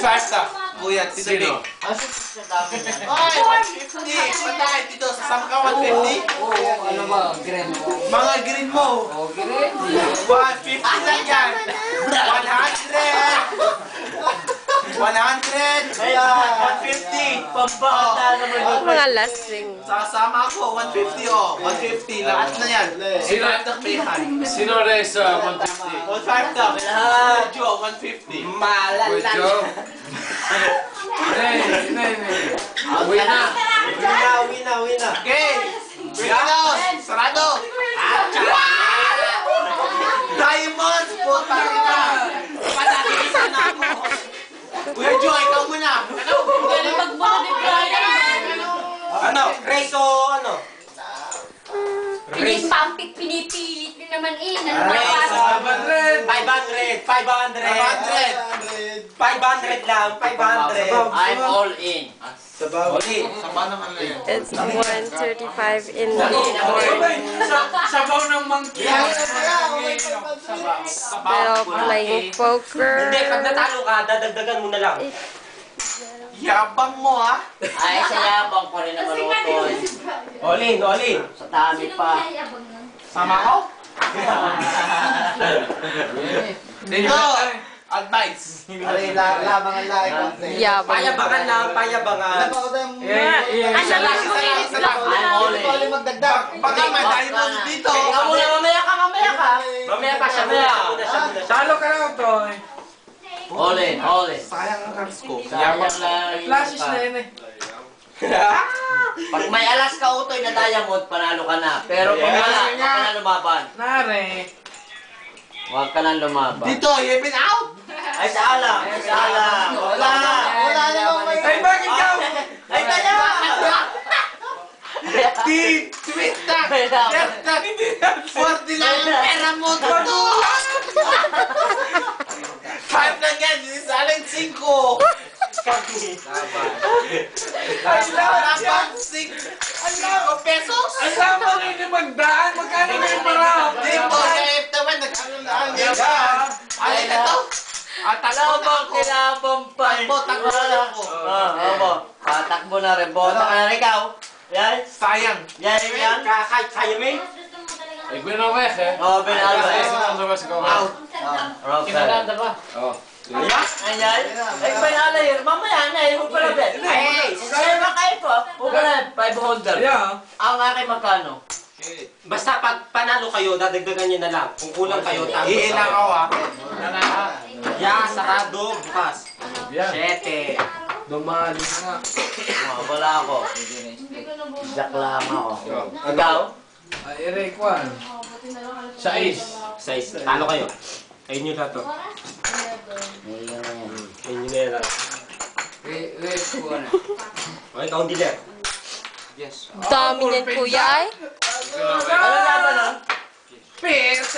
1.5 na. Kuya, Sino? Asa sa dami yan? Ay, 150! Patay dito, sasama ka 150? Oo, ano ba? Green mo? Mga green mo! Oo, green. 150 lang yan! 100! 100! Ayan, 150! Pambata naman yun. Mga lasing. Sasama ako, 150 oh. 150, lahat na yan. Sino? Sino rin sa 150? 1.5 daw. Lahat. Joe, 150. With Joe? Nay. Uwi na. Uwi na. Okay! Windows! Sarado! Diamonds! Puta na! Patatisan na ako! Kuya Joe, ikaw muna! Galing magbuno ni Brian. Ano? Reso, ano? Pinipampik, pinipilit nyo naman eh. Reso, 500. 500 lang, 500. I'm all in. Oli, saba naman na yun. It's 1:35 in the Sabaw ng monkey. Still playing poker. Hindi, pag natalo ka, dadagdagan mo na lang. Yabang mo ha? Ay, sa yabang ko rin naman utoy. Olin. Sa dami pa. Sama ko? Dito! Advice! Labangan lang konti. Yabang. Payabangan lang, payabangan. Asa ba ko I'm all in. Baka may diamond dito! Teka muna, mamaya ka. Mamaya pa siya muna. Talo ka lang ito. All in. Sayang ang cards ko. Sayang lang. Flashes na yun eh. Pag may alas ka utoy na diamond, panalo ka na. Pero pag wala, huwag ka na lumaban. Nare. Huwag ka na lumaban. Dito, even out! Ay, sa alam. Wala naman may... Ay, bakit ka? Ay, kaya! Tweet tag! Left tag! 40 lang ang pera mo dito! 5 lang yan, sinisaling 5! Dapat 5 pesos! Alam mo rin yung magdaan. Magkano na yung para? Dito, sa F-Tawan, nagkaroon na. Alay na to! Takbo na ako! Takbo na ako! Oo. Patakbo na rin. Bota ka na rin ikaw. Yan. Sayang! Yan. Kaya mo Ay, Guinawes eh. Oh, Benaldo. Out! Kinalanda ba? Oo. Ayan. Ay, Benaldo. Mamaya na. Huwag pa na bet. Ay, sasaya ba kayo po? Huwag pa na. 500. Yeah. Ang aking magkano? Basta pag panalo kayo, dadagdagan nyo na lang. Kung kulang kayo, tapos Iilang ako ha. Yeah, sarado, bukas. Yan. 7. Dumali na nga. Wala ako. Jack lang ako. Ikaw? Ay, Eric, Juan. 6. 6. Talo kayo. Ayun nyo na to. Ayun nyo na lang. Wait, Juan. Okay, ikaw hindi lang. Yes. Dami niyan kuya ay. Ano laban ah? Pero 6.